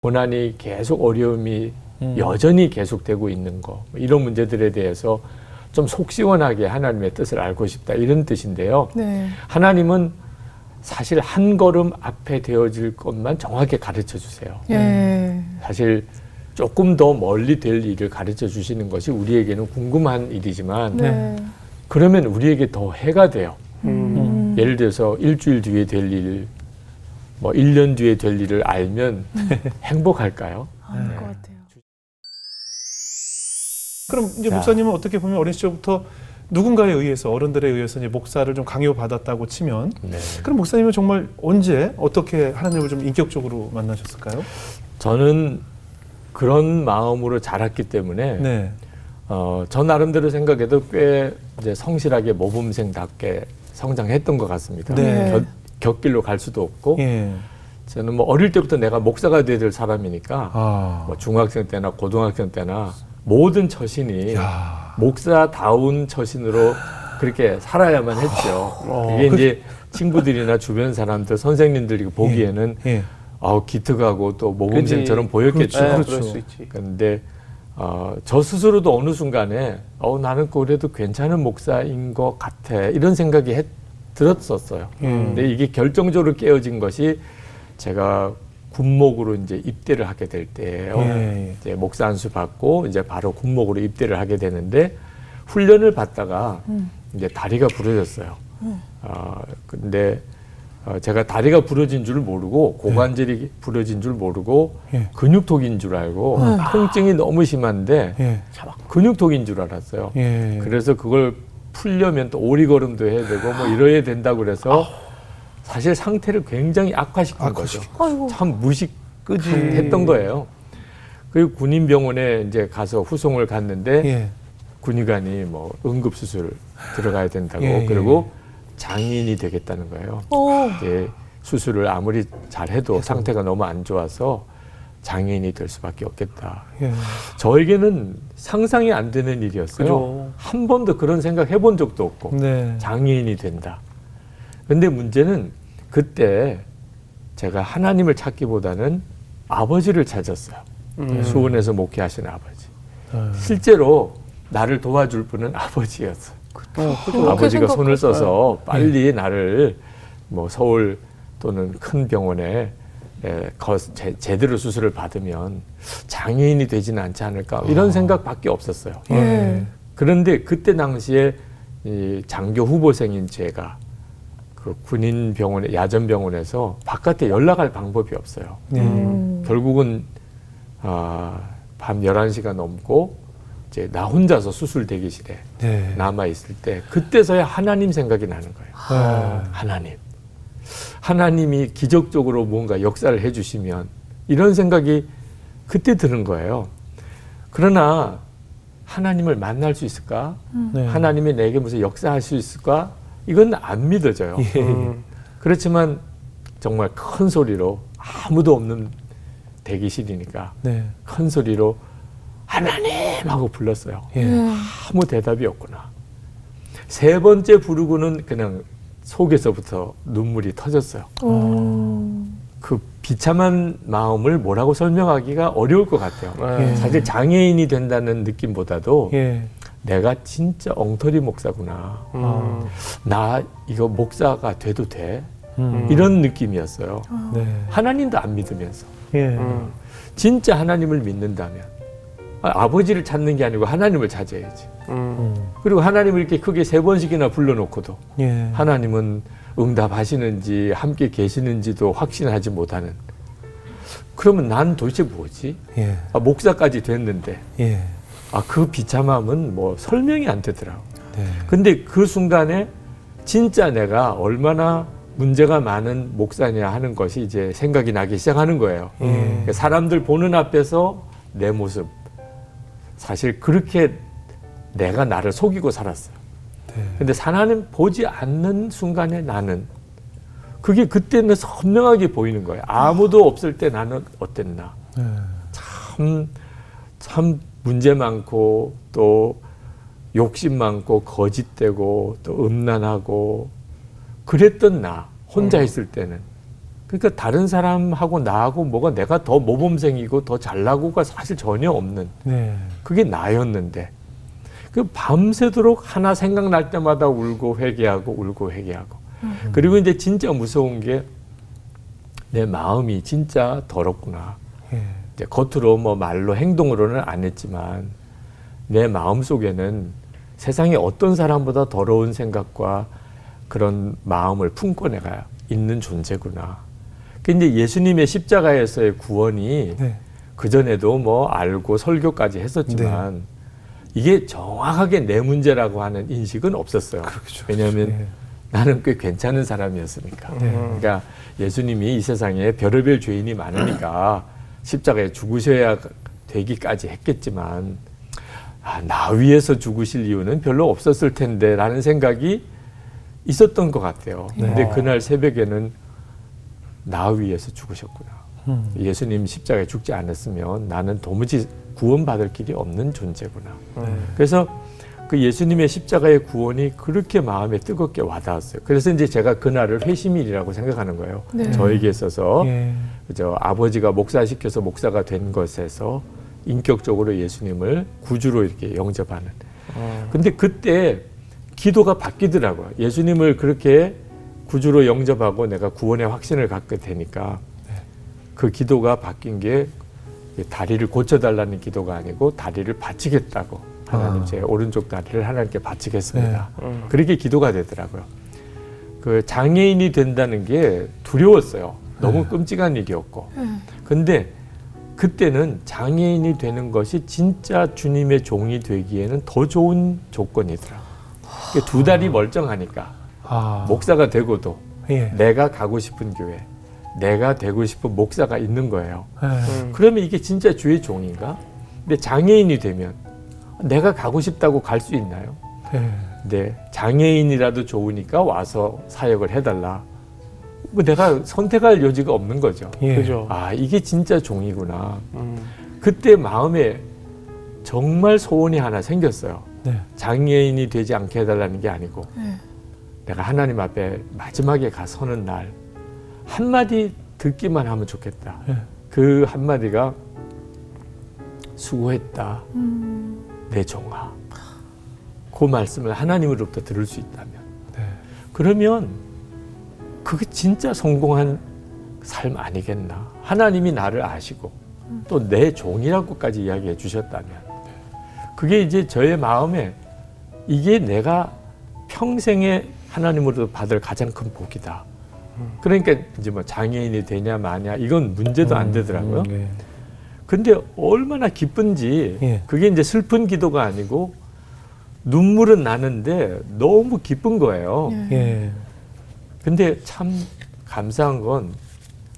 고난이 계속 어려움이 여전히 계속되고 있는 거, 이런 문제들에 대해서 좀 속 시원하게 하나님의 뜻을 알고 싶다, 이런 뜻인데요. 네. 하나님은 사실 한 걸음 앞에 되어질 것만 정확히 가르쳐 주세요. 예. 사실 조금 더 멀리 될 일을 가르쳐 주시는 것이 우리에게는 궁금한 일이지만 네. 그러면 우리에게 더 해가 돼요. 예를 들어서 일주일 뒤에 될 일, 뭐 1년 뒤에 될 일을 알면 행복할까요? 아닐 것 같아요. 그럼 이제 자. 목사님은 어떻게 보면 어린 시절부터 누군가에 의해서, 어른들에 의해서 이제 목사를 좀 강요받았다고 치면, 네. 그럼 목사님은 정말 언제 어떻게 하나님을 좀 인격적으로 만나셨을까요? 저는 그런 마음으로 자랐기 때문에 네. 저 나름대로 생각해도 꽤 이제 성실하게 모범생답게 성장했던 것 같습니다. 네. 곁길로 갈 수도 없고 예. 저는 뭐 어릴 때부터 내가 목사가 돼야 될 사람이니까 아. 뭐 중학생 때나 고등학생 때나 모든 처신이 야. 목사다운 처신으로 그렇게 살아야만 했죠. 이게 이제 친구들이나 주변 사람들, 선생님들이 보기에는 예. 기특하고 또 모범생처럼 보였겠죠. 그렇죠. 그럴 수 있지. 그런데 저 스스로도 어느 순간에 나는 그래도 괜찮은 목사인 것 같아, 이런 생각이 들었었어요. 근데 이게 결정적으로 깨어진 것이 제가 군목으로 이제 입대를 하게 될 때예요. 예. 이제 목사 안수 받고 이제 바로 군목으로 입대를 하게 되는데 훈련을 받다가 이제 다리가 부러졌어요. 근데 제가 다리가 부러진 줄 모르고 고관절이 부러진 줄 모르고 예. 근육통인 줄 알고 통증이 너무 심한데 예. 근육통인 줄 알았어요. 예. 그래서 그걸 풀려면 또 오리걸음도 해야 되고 뭐 이래야 된다고 그래서 사실 상태를 굉장히 악화시킨 거죠. 아이고. 참 무시끄지했던 거예요. 그리고 군인병원에 이제 가서 후송을 갔는데 예. 군의관이 뭐 응급수술 들어가야 된다고 예, 예. 그리고 장인이 되겠다는 거예요. 이제 수술을 아무리 잘해도 상태가 너무 안 좋아서 장애인이 될 수밖에 없겠다. 예. 저에게는 상상이 안 되는 일이었어요. 그죠. 한 번도 그런 생각 해본 적도 없고 네. 장애인이 된다. 근데 문제는 그때 제가 하나님을 찾기보다는 아버지를 찾았어요. 수원에서 목회하신 아버지. 실제로 나를 도와줄 분은 아버지였어요. 아버지가 손을 써서 빨리 나를 뭐 서울 또는 큰 병원에 제대로 수술을 받으면 장애인이 되지는 않지 않을까, 이런 생각밖에 없었어요. 예. 그런데 그때 당시에 이 장교 후보생인 제가 그 군인 병원에, 야전 병원에서 바깥에 연락할 방법이 없어요. 결국은 밤 11시가 넘고 이제 나 혼자서 수술 대기실에 네. 남아 있을 때 그때서야 하나님 생각이 나는 거예요. 하나님이 기적적으로 뭔가 역사를 해주시면, 이런 생각이 그때 드는 거예요. 그러나 하나님을 만날 수 있을까? 네. 하나님이 내게 무슨 역사할 수 있을까? 이건 안 믿어져요. 그렇지만 정말 큰 소리로, 아무도 없는 대기실이니까 네. 큰 소리로 하나님 하고 불렀어요. 예. 아무 대답이 없구나. 세 번째 부르고는 그냥 속에서부터 눈물이 터졌어요. 그 비참한 마음을 뭐라고 설명하기가 어려울 것 같아요. 예. 사실 장애인이 된다는 느낌보다도 예. 내가 진짜 엉터리 목사구나. 나 이거 목사가 돼도 돼? 이런 느낌이었어요. 네. 하나님도 안 믿으면서. 예. 진짜 하나님을 믿는다면 아버지를 찾는 게 아니고 하나님을 찾아야지. 그리고 하나님을 이렇게 크게 3번씩이나 불러놓고도 예. 하나님은 응답하시는지 함께 계시는지도 확신하지 못하는, 그러면 난 도대체 뭐지? 예. 목사까지 됐는데 예. 그 비참함은 뭐 설명이 안 되더라고. 네. 근데 그 순간에 진짜 내가 얼마나 문제가 많은 목사냐 하는 것이 이제 생각이 나기 시작하는 거예요. 사람들 보는 앞에서 내 모습, 사실 그렇게 내가 나를 속이고 살았어요. 근데 하나님 보지 않는 순간에 나는, 그게 그때는 선명하게 보이는 거예요. 아무도 없을 때 나는 어땠나. 참 문제 많고 또 욕심 많고 거짓되고 또 음란하고 그랬던 나 혼자 있을 때는. 그러니까 다른 사람하고 나하고 뭐가 내가 더 모범생이고 더 잘나고가 사실 전혀 없는 네. 그게 나였는데 그 밤새도록 하나 생각날 때마다 울고 회개하고 그리고 이제 진짜 무서운 게 내 마음이 진짜 더럽구나. 예. 이제 겉으로 뭐 말로 행동으로는 안 했지만 내 마음 속에는 세상에 어떤 사람보다 더러운 생각과 그런 마음을 품고 내가 있는 존재구나. 근데 예수님의 십자가에서의 구원이 네. 그전에도 뭐 알고 설교까지 했었지만 이게 정확하게 내 문제라고 하는 인식은 없었어요. 그렇죠. 왜냐하면 예. 나는 꽤 괜찮은 사람이었으니까. 그러니까 예수님이 이 세상에 별의별 죄인이 많으니까 십자가에 죽으셔야 되기까지 했겠지만 나 위해서 죽으실 이유는 별로 없었을 텐데 라는 생각이 있었던 것 같아요. 근데 그날 새벽에는 나 위해서 죽으셨구나. 예수님 십자가에 죽지 않았으면 나는 도무지 구원받을 길이 없는 존재구나. 그래서 그 예수님의 십자가의 구원이 그렇게 마음에 뜨겁게 와닿았어요. 그래서 이제 제가 그날을 회심일이라고 생각하는 거예요. 네. 저에게 있어서 예. 그죠? 아버지가 목사시켜서 목사가 된 것에서 인격적으로 예수님을 구주로 이렇게 영접하는. 근데 그때 기도가 바뀌더라고요. 예수님을 그렇게 구주로 영접하고 내가 구원의 확신을 갖게 되니까 그 기도가 바뀐 게 다리를 고쳐달라는 기도가 아니고 다리를 바치겠다고. 하나님 제 오른쪽 다리를 하나님께 바치겠습니다. 그렇게 기도가 되더라고요. 그 장애인이 된다는 게 두려웠어요. 너무 끔찍한 일이었고. 근데 그때는 장애인이 되는 것이 진짜 주님의 종이 되기에는 더 좋은 조건이더라. 두 다리 멀쩡하니까 목사가 되고도 예. 내가 가고 싶은 교회, 내가 되고 싶은 목사가 있는 거예요. 예. 그러면 이게 진짜 주의 종인가? 근데 장애인이 되면 내가 가고 싶다고 갈 수 있나요? 예. 네, 장애인이라도 좋으니까 와서 사역을 해달라. 뭐 내가 선택할 여지가 없는 거죠. 예. 그죠. 이게 진짜 종이구나. 그때 마음에 정말 소원이 하나 생겼어요. 네. 장애인이 되지 않게 해달라는 게 아니고 네. 내가 하나님 앞에 마지막에 가 서는 날 한마디 듣기만 하면 좋겠다. 예. 그 한마디가 수고했다. 내 종아. 그 말씀을 하나님으로부터 들을 수 있다면 네. 그러면 그게 진짜 성공한 삶 아니겠나. 하나님이 나를 아시고 또 내 종이라고까지 이야기해 주셨다면 그게 이제 저의 마음에 이게 내가 평생에 하나님으로부터 받을 가장 큰 복이다. 그러니까 이제 뭐 장애인이 되냐 마냐 이건 문제도 안 되더라고요. 예. 근데 얼마나 기쁜지 예. 그게 이제 슬픈 기도가 아니고 눈물은 나는데 너무 기쁜 거예요. 예. 근데 참 감사한 건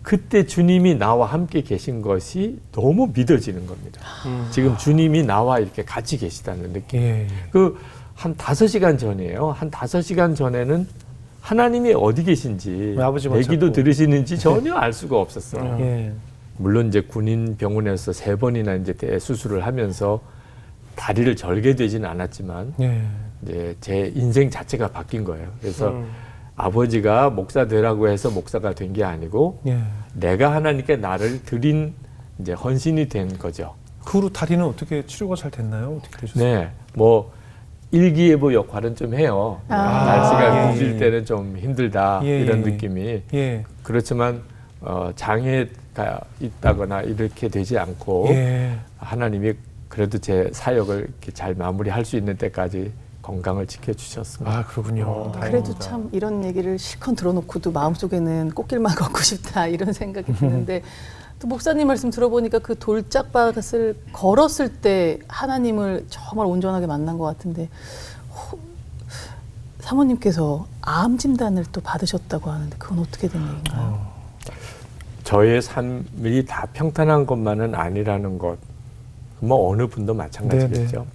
그때 주님이 나와 함께 계신 것이 너무 믿어지는 겁니다. 지금 주님이 나와 이렇게 같이 계시다는 느낌. 예. 그 한 5시간 전이에요. 한 5시간 전에는 하나님이 어디 계신지 아버지만 내 기도 찾고. 들으시는지 전혀 알 수가 없었어요. 예. 물론 이제 군인 병원에서 3번이나 이제 대수술을 하면서 다리를 절개되지는 않았지만 예. 이제 제 인생 자체가 바뀐 거예요. 그래서 아버지가 목사 되라고 해서 목사가 된 게 아니고 예. 내가 하나님께 나를 드린 이제 헌신이 된 거죠. 그 후로 다리는 어떻게 치료가 잘 됐나요? 어떻게 되셨어요? 네, 뭐 일기예보 역할은 좀 해요. 날씨가 굳을 때는 좀 힘들다 이런 느낌이. 예. 그렇지만 장애가 있다거나 이렇게 되지 않고 예. 하나님이 그래도 제 사역을 이렇게 잘 마무리할 수 있는 때까지 건강을 지켜주셨습니다. 아, 그렇군요. 다행입니다. 그래도 참 이런 얘기를 실컷 들어놓고도 마음속에는 꽃길만 걷고 싶다 이런 생각이 드는데 또 목사님 말씀 들어보니까 그 돌짝밭을 걸었을 때 하나님을 정말 온전하게 만난 것 같은데 사모님께서 암 진단을 또 받으셨다고 하는데 그건 어떻게 된 얘기인가요? 저의 삶이 다 평탄한 것만은 아니라는 것, 뭐 어느 분도 마찬가지겠죠.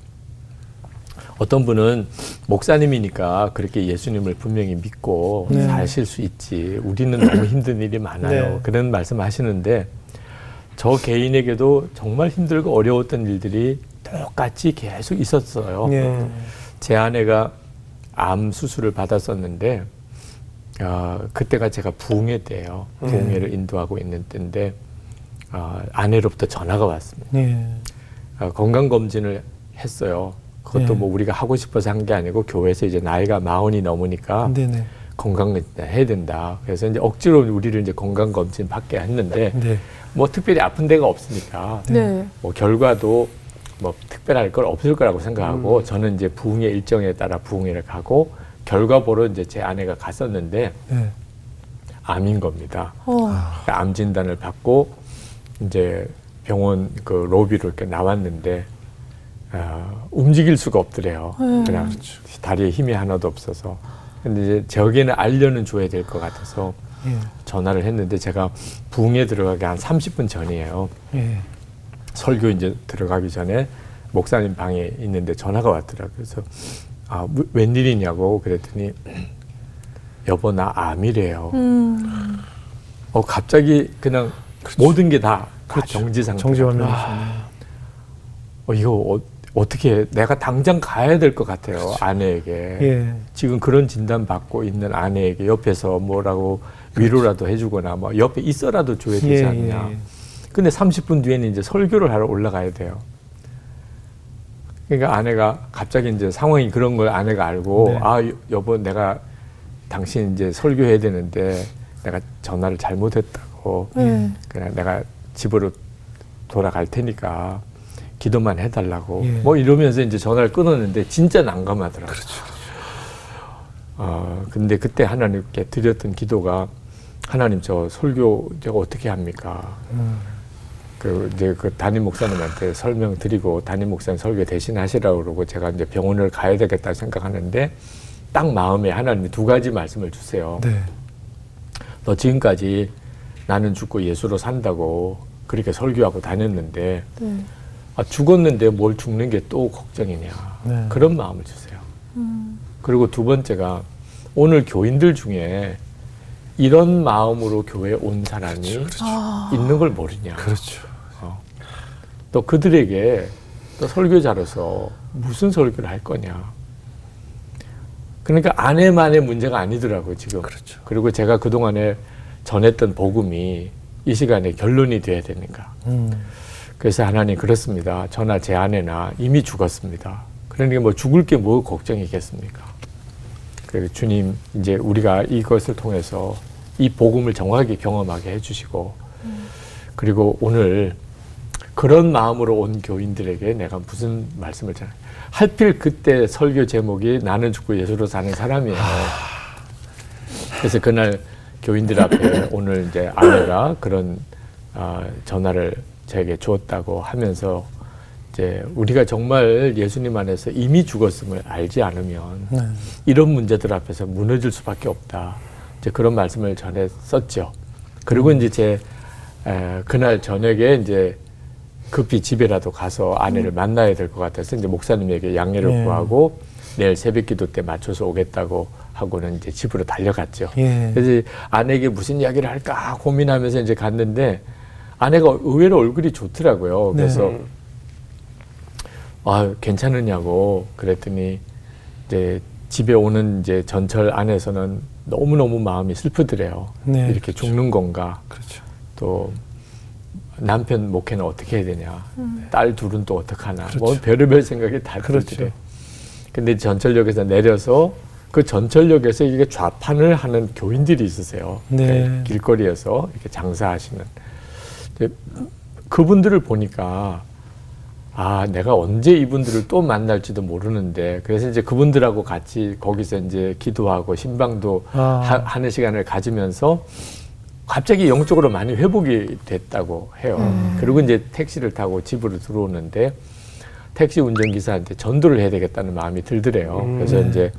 어떤 분은 목사님이니까 그렇게 예수님을 분명히 믿고 사실 수 있지. 우리는 너무 힘든 일이 많아요. 네. 그런 말씀하시는데 저 개인에게도 정말 힘들고 어려웠던 일들이 똑같이 계속 있었어요. 예. 제 아내가 암 수술을 받았었는데 그때가 제가 부흥회 때예요. 부흥회를 인도하고 있는 때인데 아내로부터 전화가 왔습니다. 예. 건강검진을 했어요. 그것도 뭐 우리가 하고 싶어서 한 게 아니고 교회에서 이제 나이가 40이 넘으니까 네네. 건강검진 해야 된다. 그래서 이제 억지로 우리를 이제 건강검진 받게 했는데 네. 뭐 특별히 아픈 데가 없으니까 네. 뭐 결과도 뭐 특별할 걸 없을 거라고 생각하고 저는 이제 부흥회 일정에 따라 부흥회를 가고 결과 보러 이제 제 아내가 갔었는데 네. 암인 겁니다. 어. 암 진단을 받고 이제 병원 그 로비로 이렇게 나왔는데 움직일 수가 없더래요. 그냥 다리에 힘이 하나도 없어서. 근데 이제 저에게는 알려는 줘야 될 것 같아서 예. 전화를 했는데 제가 부흥에 들어가기 한 30분 전이에요. 예. 설교 이제 들어가기 전에 목사님 방에 있는데 전화가 왔더라고요. 그래서 웬일이냐고 그랬더니 여보 나 암이래요. 갑자기 그냥 모든 게 다 정지 상태. 정지화면이셨네요. 이거 어떻게 내가 당장 가야 될 것 같아요. 아내에게. 예. 지금 그런 진단 받고 있는 아내에게 옆에서 뭐라고 위로라도 해주거나 뭐 옆에 있어라도 줘야 되지 않냐. 근데 30분 뒤에는 이제 설교를 하러 올라가야 돼요. 그러니까 아내가 갑자기 이제 상황이 그런 걸 아내가 알고 네. 여보 내가 당신 이제 설교해야 되는데 내가 전화를 잘못했다고. 그냥 내가 집으로 돌아갈 테니까 기도만 해달라고. 예. 뭐 이러면서 이제 전화를 끊었는데 진짜 난감하더라고요. 그렇죠. 근데 그때 하나님께 드렸던 기도가 하나님 저 설교 제가 어떻게 합니까? 이제 그 담임 목사님한테 설명드리고 담임 목사님 설교 대신 하시라고 그러고 제가 이제 병원을 가야 되겠다 생각하는데 딱 마음에 하나님이 두 가지 말씀을 주세요. 네. 너 지금까지 나는 죽고 예수로 산다고 그렇게 설교하고 다녔는데 죽었는데 뭘 죽는 게 또 걱정이냐. 네. 그런 마음을 주세요. 그리고 두 번째가 오늘 교인들 중에 이런 마음으로 교회에 온 사람이 그렇죠. 있는 걸 모르냐. 그렇죠. 또 그들에게 또 설교자로서 무슨 설교를 할 거냐. 그러니까 아내만의 문제가 아니더라고요, 지금. 그렇죠. 그리고 제가 그동안에 전했던 복음이 이 시간에 결론이 돼야 되는가. 그래서 하나님 그렇습니다. 저나 제 아내나 이미 죽었습니다. 그러니까 뭐 죽을 게 뭐 걱정이겠습니까? 그리고 주님 이제 우리가 이것을 통해서 이 복음을 정확하게 경험하게 해주시고 그리고 오늘 그런 마음으로 온 교인들에게 내가 무슨 말씀을 전해 하필 그때 설교 제목이 나는 죽고 예수로 사는 사람이에요. 그래서 그날 교인들 앞에 오늘 이제 아내가 그런 전화를 저에게 주었다고 하면서 이제 우리가 정말 예수님 안에서 이미 죽었음을 알지 않으면 이런 문제들 앞에서 무너질 수밖에 없다. 이제 그런 말씀을 전했었죠. 그리고 이제 그날 저녁에 이제 급히 집에라도 가서 아내를 만나야 될 것 같아서 이제 목사님에게 양해를 구하고 내일 새벽기도 때 맞춰서 오겠다고 하고는 이제 집으로 달려갔죠. 그래서 아내에게 무슨 이야기를 할까 고민하면서 이제 갔는데 아내가 의외로 얼굴이 좋더라고요. 그래서 괜찮으냐고 그랬더니 이제 집에 오는 이제 전철 안에서는 너무너무 마음이 슬프더래요. 이렇게 죽는 건가. 그렇죠. 또 남편 목회는 어떻게 해야 되냐. 딸 둘은 또 어떡하나. 그렇죠. 뭐 별의별 생각이 다 들더래요. 근데 전철역에서 내려서 그 전철역에서 이게 좌판을 하는 교인들이 있으세요. 길거리에서 이렇게 장사하시는. 그분들을 보니까 내가 언제 이분들을 또 만날지도 모르는데 그래서 이제 그분들하고 같이 거기서 이제 기도하고 신방도 하는 시간을 가지면서 갑자기 영적으로 많이 회복이 됐다고 해요. 그리고 이제 택시를 타고 집으로 들어오는데 택시 운전기사한테 전도를 해야 되겠다는 마음이 들더래요. 그래서 이제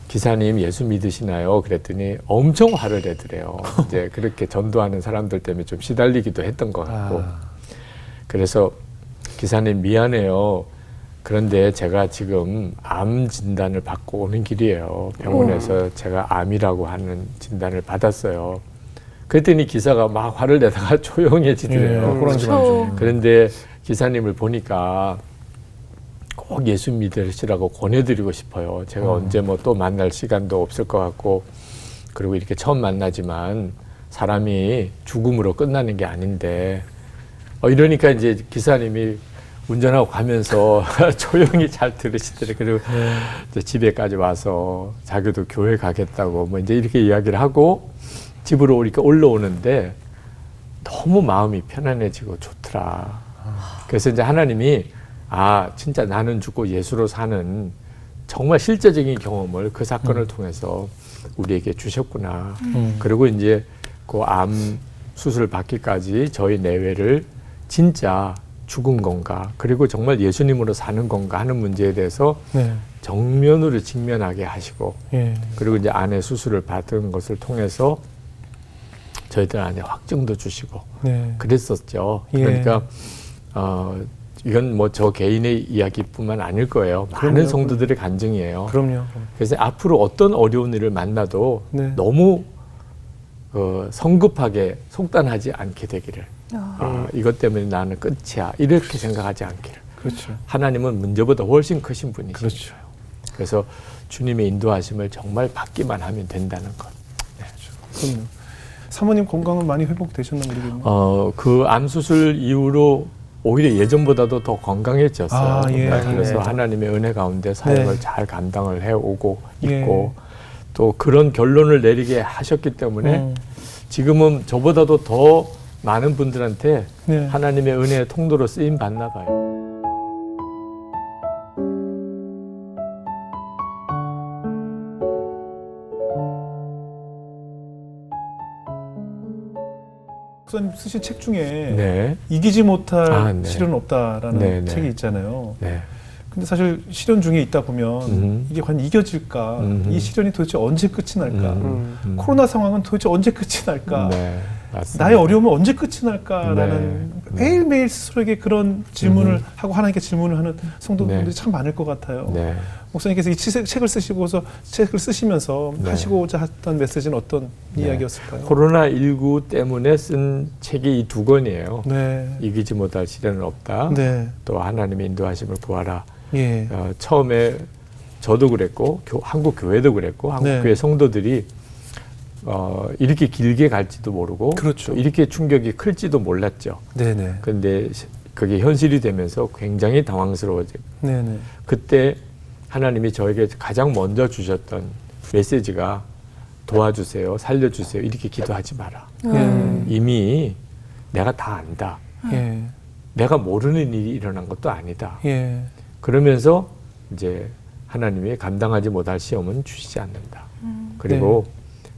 기사님 예수 믿으시나요? 그랬더니 엄청 화를 내더래요. 이제 그렇게 전도하는 사람들 때문에 좀 시달리기도 했던 것 같고. 그래서 기사님 미안해요. 그런데 제가 지금 암 진단을 받고 오는 길이에요. 병원에서 제가 암이라고 하는 진단을 받았어요. 그랬더니 기사가 막 화를 내다가 조용해지더래요. 그런데 기사님을 보니까 꼭 예수 믿으시라고 권해드리고 싶어요. 제가 언제 뭐 또 만날 시간도 없을 것 같고 그리고 이렇게 처음 만나지만 사람이 죽음으로 끝나는 게 아닌데 이러니까 이제 기사님이 운전하고 가면서 조용히 잘 들으시더래. 그리고 이제 집에까지 와서 자기도 교회 가겠다고 뭐 이제 이렇게 이야기를 하고 집으로 이렇게 올라오는데 너무 마음이 편안해지고 좋더라. 그래서 이제 하나님이 진짜 나는 죽고 예수로 사는 정말 실제적인 경험을 그 사건을 통해서 우리에게 주셨구나. 그리고 이제 그 암 수술 받기까지 저희 내외를 진짜 죽은 건가, 그리고 정말 예수님으로 사는 건가 하는 문제에 대해서 네. 정면으로 직면하게 하시고, 예. 그리고 이제 안에 수술을 받은 것을 통해서 저희들 안에 확증도 주시고 네. 그랬었죠. 예. 그러니까 이건 뭐 저 개인의 이야기뿐만 아닐 거예요. 많은 그럼요. 성도들의 간증이에요. 그럼요. 그래서 앞으로 어떤 어려운 일을 만나도 네. 너무 성급하게 속단하지 않게 되기를. 이것 때문에 나는 끝이야, 이렇게 생각하지 않기를. 그렇죠. 하나님은 문제보다 훨씬 크신 분이시죠. 그렇죠. 그래서 주님의 인도하심을 정말 받기만 하면 된다는 것. 그럼요. 사모님 건강은 많이 회복되셨나 모르겠네요. 그 암 수술 이후로 오히려 예전보다도 더 건강해졌어요. 예. 그래서 네. 하나님의 은혜 가운데 사역을 네. 잘 감당을 해오고 예. 있고, 또 그런 결론을 내리게 하셨기 때문에 지금은 저보다도 더 많은 분들한테 네. 하나님의 은혜의 통로로 쓰임 받나 봐요. 목사님 쓰신 책 중에 네. 이기지 못할 네. 시련은 없다라는 네, 네. 책이 있잖아요. 네. 근데 사실 시련 중에 있다 보면 이게 과연 이겨질까? 이 시련이 도대체 언제 끝이 날까? 코로나 상황은 도대체 언제 끝이 날까? 네. 맞습니다. 나의 어려움은 언제 끝이 날까라는 네. 매일매일 스스로에게 그런 질문을 하고 하나님께 질문을 하는 성도분들이 네. 참 많을 것 같아요. 네. 목사님께서 이 책을 쓰시면서 네. 하시고자 했던 메시지는 어떤 네. 이야기였을까요? 코로나19 때문에 쓴 책이 이 두 권이에요. 네. 이기지 못할 시련은 없다. 네. 또 하나님의 인도하심을 구하라. 예. 처음에 저도 그랬고 한국 교회도 그랬고 한국 네. 교회 성도들이 이렇게 길게 갈지도 모르고, 그렇죠. 또 이렇게 충격이 클지도 몰랐죠. 네네. 그런데 그게 현실이 되면서 굉장히 당황스러워지고, 네네. 그때 하나님이 저에게 가장 먼저 주셨던 메시지가 도와주세요, 살려주세요, 이렇게 기도하지 마라. 이미 내가 다 안다. 예. 내가 모르는 일이 일어난 것도 아니다. 예. 그러면서 이제 하나님이 감당하지 못할 시험은 주시지 않는다. 그리고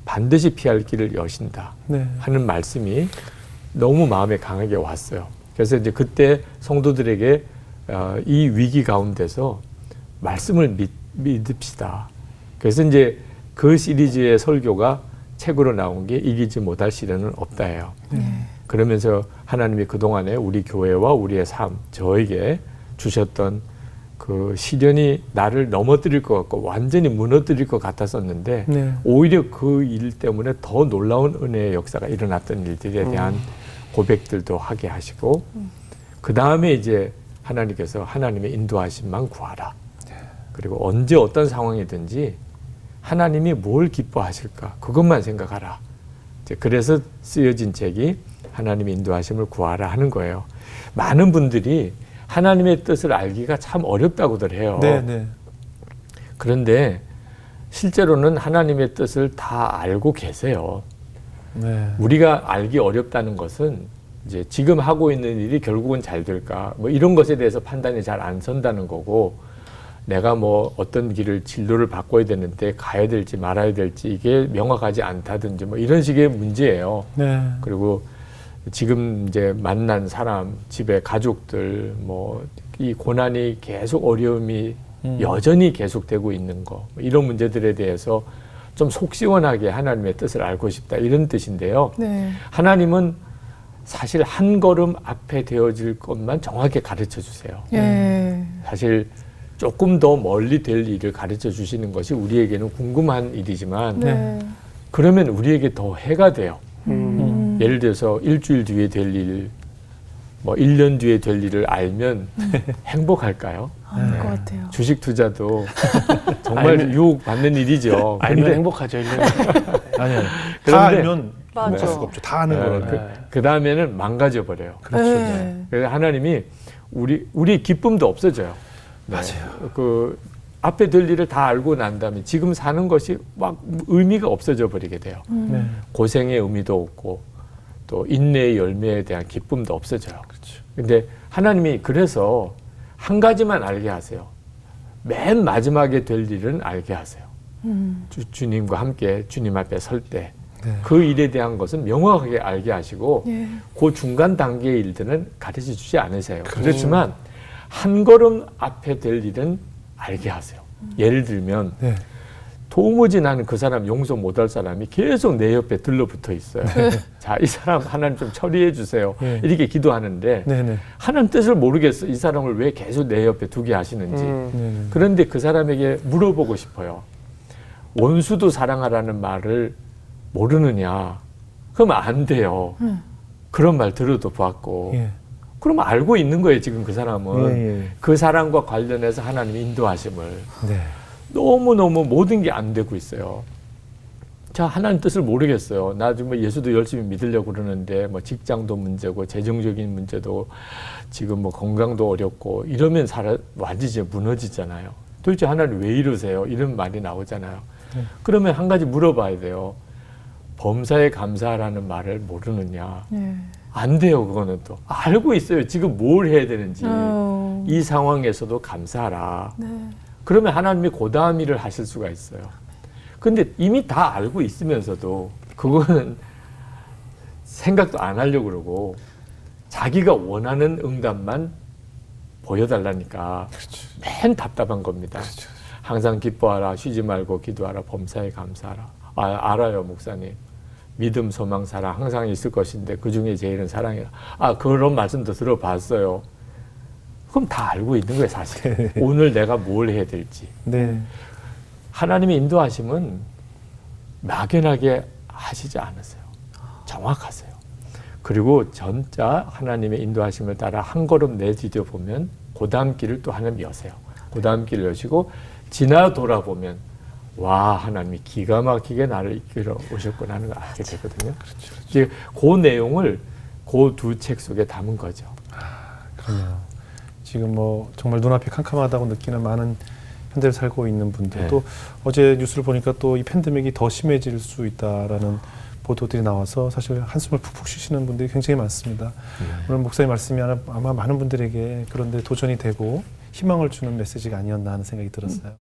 반드시 피할 길을 여신다 네. 하는 말씀이 너무 마음에 강하게 왔어요. 그래서 이제 그때 성도들에게 이 위기 가운데서 말씀을 믿읍시다. 그래서 이제 그 시리즈의 설교가 책으로 나온 게 이기지 못할 시련은 없다예요. 그러면서 하나님이 그동안에 우리 교회와 우리의 삶, 저에게 주셨던 그 시련이 나를 넘어뜨릴 것 같고 완전히 무너뜨릴 것 같았었는데, 네. 오히려 그 일 때문에 더 놀라운 은혜의 역사가 일어났던 일들에 대한 고백들도 하게 하시고, 그 다음에 이제 하나님께서 하나님의 인도하심만 구하라. 그리고 언제 어떤 상황이든지 하나님이 뭘 기뻐하실까, 그것만 생각하라. 이제 그래서 쓰여진 책이 하나님의 인도하심을 구하라 하는 거예요. 많은 분들이 하나님의 뜻을 알기가 참 어렵다고들 해요. 네네. 그런데 실제로는 하나님의 뜻을 다 알고 계세요. 네. 우리가 알기 어렵다는 것은 이제 지금 하고 있는 일이 결국은 잘 될까, 뭐 이런 것에 대해서 판단이 잘 안 선다는 거고, 내가 뭐 어떤 길을 진로를 바꿔야 되는데 가야 될지 말아야 될지 이게 명확하지 않다든지 뭐 이런 식의 문제예요. 네. 그리고 지금 이제 만난 사람, 집에 가족들, 뭐 이 고난이 계속 어려움이 여전히 계속되고 있는 거, 이런 문제들에 대해서 좀 속 시원하게 하나님의 뜻을 알고 싶다, 이런 뜻인데요. 네. 하나님은 사실 한 걸음 앞에 되어질 것만 정확하게 가르쳐 주세요. 예. 사실 조금 더 멀리 될 일을 가르쳐 주시는 것이 우리에게는 궁금한 일이지만, 네. 그러면 우리에게 더 해가 돼요. 예를 들어서 일주일 뒤에 될 일, 뭐 1년 뒤에 될 일을 알면 행복할까요? 아닐 것 같아요. 주식 투자도 정말 유혹 받는 일이죠. 알면 근데 행복하죠. 아니요. 다 그런데- 알면 맞아. 할 수가 없죠. 다 아는 거라도. 그 다음에는 망가져 버려요. 그렇죠. 네. 그래서 하나님이 우리 기쁨도 없어져요. 네. 맞아요. 그 앞에 될 일을 다 알고 난 다음에 지금 사는 것이 막 의미가 없어져 버리게 돼요. 네. 고생의 의미도 없고 또 인내의 열매에 대한 기쁨도 없어져요. 그렇죠. 근데 하나님이 그래서 한 가지만 알게 하세요. 맨 마지막에 될 일은 알게 하세요. 주님과 함께 주님 앞에 설 때 그 네. 일에 대한 것은 명확하게 알게 하시고 예. 그 중간 단계의 일들은 가르쳐 주지 않으세요. 그렇지만 한 걸음 앞에 될 일은 알게 하세요. 예를 들면 네. 도무지 나는 그 사람 용서 못할 사람이 계속 내 옆에 들러붙어 있어요. 자, 이 사람 하나님 좀 처리해 주세요. 네. 이렇게 기도하는데 네. 네. 하나님 뜻을 모르겠어. 이 사람을 왜 계속 내 옆에 두게 하시는지. 네. 그런데 그 사람에게 물어보고 싶어요. 원수도 사랑하라는 말을 모르느냐? 그럼 안 돼요. 그런 말 들어도 봤고. 예. 그럼 알고 있는 거예요, 지금 그 사람은. 예. 그 사람과 관련해서 하나님의 인도하심을. 네. 너무너무 모든 게 안 되고 있어요. 자, 하나님 뜻을 모르겠어요. 나 지금 뭐 예수도 열심히 믿으려고 그러는데 뭐 직장도 문제고 재정적인 문제도 지금 뭐 건강도 어렵고 이러면 완전히 무너지잖아요. 도대체 하나님 왜 이러세요? 이런 말이 나오잖아요. 그러면 한 가지 물어봐야 돼요. 범사에 감사하라는 말을 모르느냐? 네. 안 돼요, 그거는 또. 알고 있어요. 지금 뭘 해야 되는지. 이 상황에서도 감사하라. 네. 그러면 하나님이 그 다음 일을 하실 수가 있어요. 근데 이미 다 알고 있으면서도 그거는 생각도 안 하려고 그러고 자기가 원하는 응답만 보여달라니까 맨 답답한 겁니다. 항상 기뻐하라, 쉬지 말고 기도하라, 범사에 감사하라. 알아요, 목사님. 믿음, 소망, 사랑 항상 있을 것인데 그중에 제일은 사랑이라. 그런 말씀도 들어봤어요. 그럼 다 알고 있는 거예요, 사실. 오늘 내가 뭘 해야 될지. 네. 하나님의 인도하심은 막연하게 하시지 않으세요. 정확하세요. 그리고 전자 하나님의 인도하심을 따라 한 걸음 내디뎌 보면 그 다음 길을 또 하나님 여세요. 그 다음 길을 여시고 지나 돌아보면 와, 하나님이 기가 막히게 나를 이끌어 오셨구나 하는 걸 알게 되거든요. 이제 그 내용을 그 두 책 속에 담은 거죠. 그럼요. 지금 뭐 정말 눈앞이 캄캄하다고 느끼는 많은 현대를 살고 있는 분들, 네. 또 어제 뉴스를 보니까 또 이 팬데믹이 더 심해질 수 있다라는 보도들이 나와서 사실 한숨을 푹푹 쉬시는 분들이 굉장히 많습니다. 오늘 목사님 말씀이 아마 많은 분들에게 그런데 도전이 되고 희망을 주는 메시지가 아니었나 하는 생각이 들었어요.